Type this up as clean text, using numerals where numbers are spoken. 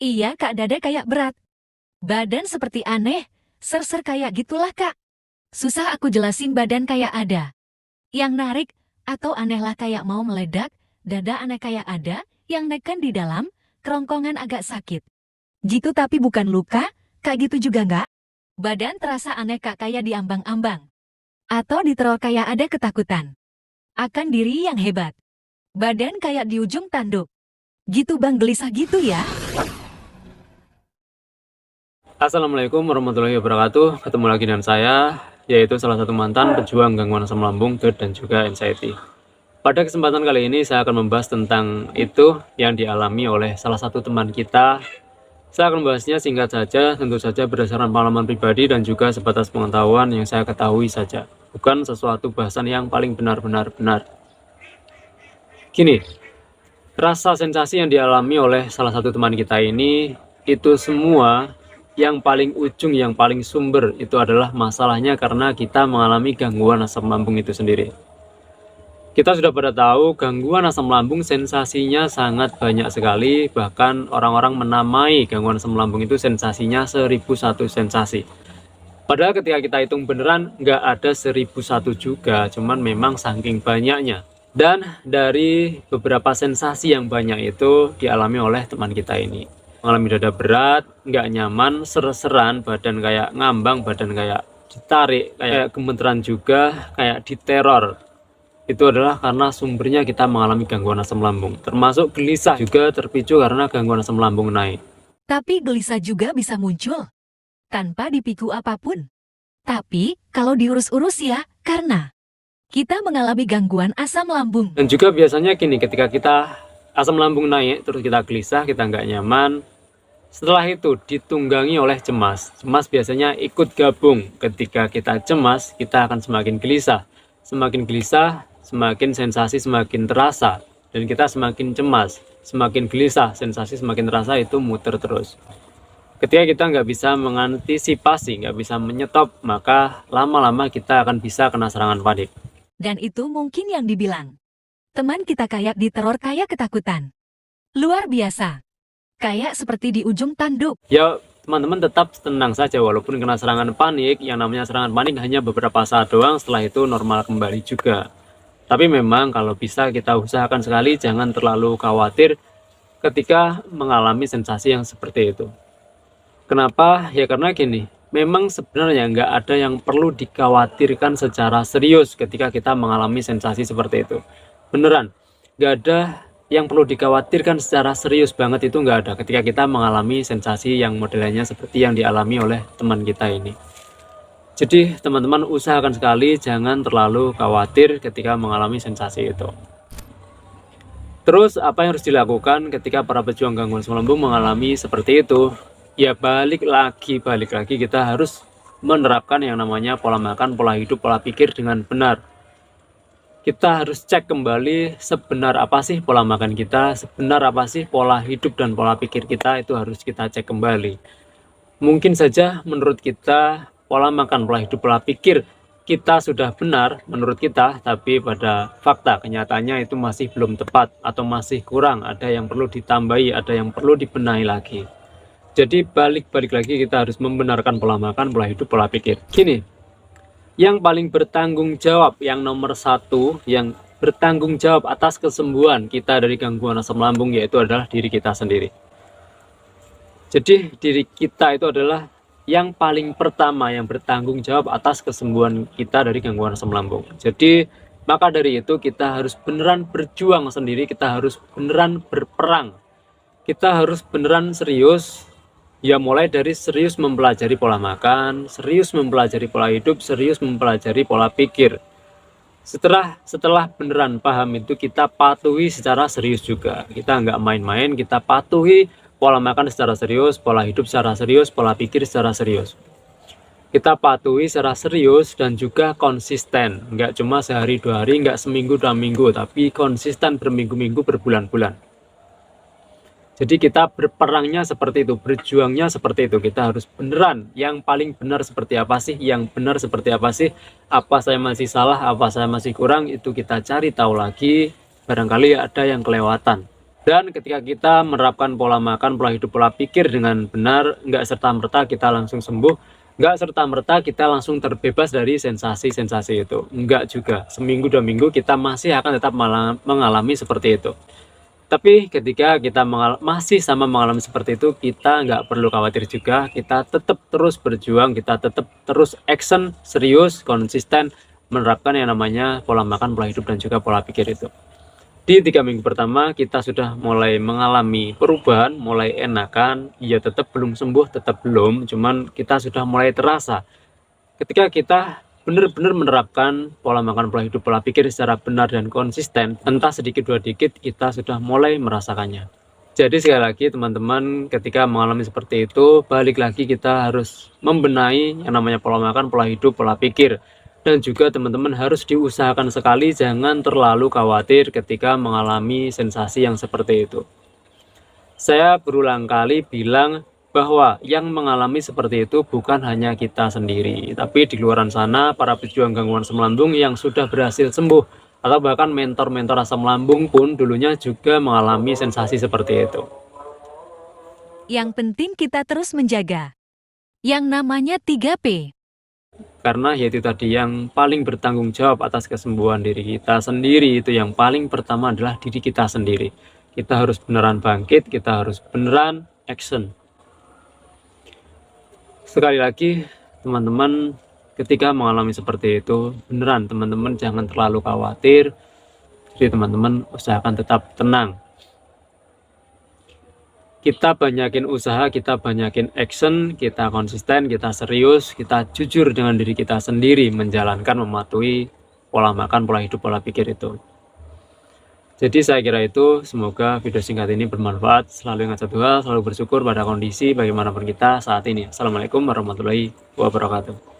Iya kak, dada kayak berat. Badan seperti aneh, ser-ser kayak gitulah kak. Susah aku jelasin, badan kayak ada yang narik, atau aneh lah kayak mau meledak, dada aneh kayak ada yang neken di dalam, kerongkongan agak sakit. Gitu tapi bukan luka, kak gitu juga nggak? Badan terasa aneh kak, kayak diambang-ambang. Atau diteror kayak ada ketakutan akan diri yang hebat. Badan kayak di ujung tanduk. Gitu bang, gelisah gitu ya? Assalamualaikum warahmatullahi wabarakatuh. Ketemu lagi dengan saya, yaitu salah satu mantan pejuang gangguan asam lambung, GERD, dan juga anxiety. Pada kesempatan kali ini saya akan membahas tentang itu yang dialami oleh salah satu teman kita. Saya akan membahasnya singkat saja, tentu saja berdasarkan pengalaman pribadi dan juga sebatas pengetahuan yang saya ketahui saja. Bukan sesuatu bahasan yang paling benar-benar benar. Gini, rasa sensasi yang dialami oleh salah satu teman kita ini, itu semua yang paling ujung, yang paling sumber itu adalah masalahnya karena kita mengalami gangguan asam lambung itu sendiri. Kita sudah pada tahu gangguan asam lambung sensasinya sangat banyak sekali, bahkan orang-orang menamai gangguan asam lambung itu sensasinya 1001 sensasi. Padahal ketika kita hitung beneran nggak ada 1001 juga, cuman memang saking banyaknya. Dan dari beberapa sensasi yang banyak itu dialami oleh teman kita ini. Mengalami dada berat, nggak nyaman, ser-seran, badan kayak ngambang, badan kayak ditarik, kayak gemeteran juga, kayak diteror. Itu adalah karena sumbernya kita mengalami gangguan asam lambung. Termasuk gelisah juga terpicu karena gangguan asam lambung naik. Tapi gelisah juga bisa muncul tanpa dipicu apapun. Tapi kalau diurus-urus ya, karena kita mengalami gangguan asam lambung. Dan juga biasanya gini, ketika kita asam lambung naik, terus kita gelisah, kita nggak nyaman, setelah itu ditunggangi oleh cemas. Cemas biasanya ikut gabung. Ketika kita cemas, kita akan semakin gelisah. Semakin gelisah, semakin sensasi semakin terasa. Dan kita semakin cemas, semakin gelisah, sensasi semakin terasa, itu muter terus. Ketika kita nggak bisa mengantisipasi, nggak bisa menyetop, maka lama-lama kita akan bisa kena serangan panik. Dan itu mungkin yang dibilang teman kita kayak diteror, kayak ketakutan. Luar biasa. Kayak seperti di ujung tanduk. Ya, teman-teman tetap tenang saja walaupun kena serangan panik. Yang namanya serangan panik hanya beberapa saat doang, setelah itu normal kembali juga. Tapi memang kalau bisa kita usahakan sekali jangan terlalu khawatir ketika mengalami sensasi yang seperti itu. Kenapa? Ya karena gini, memang sebenarnya nggak ada yang perlu dikhawatirkan secara serius ketika kita mengalami sensasi seperti itu. Beneran, nggak ada yang perlu dikhawatirkan secara serius banget, itu nggak ada ketika kita mengalami sensasi yang modelnya seperti yang dialami oleh teman kita ini. Jadi teman-teman usahakan sekali jangan terlalu khawatir ketika mengalami sensasi itu. Terus apa yang harus dilakukan ketika para pejuang gangguan asam lambung mengalami seperti itu? Ya balik lagi kita harus menerapkan yang namanya pola makan, pola hidup, pola pikir dengan benar. Kita harus cek kembali sebenar apa sih pola makan kita, sebenar apa sih pola hidup dan pola pikir kita, itu harus kita cek kembali. Mungkin saja menurut kita pola makan, pola hidup, pola pikir kita sudah benar menurut kita, tapi pada fakta kenyataannya itu masih belum tepat atau masih kurang, ada yang perlu ditambahi, ada yang perlu dibenahi lagi. Jadi balik lagi kita harus membenarkan pola makan, pola hidup, pola pikir. Gini, yang paling bertanggung jawab, yang nomor satu, yang bertanggung jawab atas kesembuhan kita dari gangguan asam lambung, yaitu adalah diri kita sendiri. Jadi diri kita itu adalah yang paling pertama yang bertanggung jawab atas kesembuhan kita dari gangguan asam lambung. Jadi maka dari itu kita harus beneran berjuang sendiri, kita harus beneran berperang, kita harus beneran serius. Ya mulai dari serius mempelajari pola makan, serius mempelajari pola hidup, serius mempelajari pola pikir. Setelah beneran paham itu, kita patuhi secara serius juga. Kita nggak main-main, kita patuhi pola makan secara serius, pola hidup secara serius, pola pikir secara serius. Kita patuhi secara serius dan juga konsisten. Nggak cuma sehari dua hari, nggak seminggu dua minggu, tapi konsisten berminggu-minggu, berbulan-bulan. Jadi kita berperangnya seperti itu, berjuangnya seperti itu. Kita harus beneran, yang paling benar seperti apa sih, yang benar seperti apa sih, apa saya masih salah, apa saya masih kurang, itu kita cari tahu lagi, barangkali ada yang kelewatan. Dan ketika kita menerapkan pola makan, pola hidup, pola pikir dengan benar, nggak serta-merta kita langsung sembuh, nggak serta-merta kita langsung terbebas dari sensasi-sensasi itu. Nggak juga, seminggu 2 minggu kita masih akan tetap mengalami seperti itu. Tapi ketika kita masih sama mengalami seperti itu, kita nggak perlu khawatir juga, kita tetap terus berjuang, kita tetap terus action, serius, konsisten, menerapkan yang namanya pola makan, pola hidup, dan juga pola pikir itu. Di 3 minggu pertama kita sudah mulai mengalami perubahan, mulai enakan, ya tetap belum sembuh, tetap belum, cuman kita sudah mulai terasa. Ketika kita benar-benar menerapkan pola makan, pola hidup, pola pikir secara benar dan konsisten, entah sedikit dua dikit kita sudah mulai merasakannya. Jadi sekali lagi teman-teman, ketika mengalami seperti itu, balik lagi kita harus membenahi yang namanya pola makan, pola hidup, pola pikir. Dan juga teman-teman harus diusahakan sekali, jangan terlalu khawatir ketika mengalami sensasi yang seperti itu. Saya berulang kali bilang bahwa yang mengalami seperti itu bukan hanya kita sendiri, tapi di luar sana para pejuang gangguan asam lambung yang sudah berhasil sembuh, atau bahkan mentor-mentor asam lambung pun dulunya juga mengalami sensasi seperti itu. Yang penting kita terus menjaga yang namanya 3P. Karena yaitu tadi yang paling bertanggung jawab atas kesembuhan diri kita sendiri, itu yang paling pertama adalah diri kita sendiri. Kita harus beneran bangkit, kita harus beneran action. Sekali lagi teman-teman, ketika mengalami seperti itu, beneran teman-teman jangan terlalu khawatir. Jadi teman-teman usahakan tetap tenang. Kita banyakin usaha, kita banyakin action, kita konsisten, kita serius, kita jujur dengan diri kita sendiri menjalankan, mematuhi pola makan, pola hidup, pola pikir itu. Jadi saya kira itu, semoga video singkat ini bermanfaat. Selalu ingat satu hal, selalu bersyukur pada kondisi bagaimanapun kita saat ini. Assalamualaikum warahmatullahi wabarakatuh.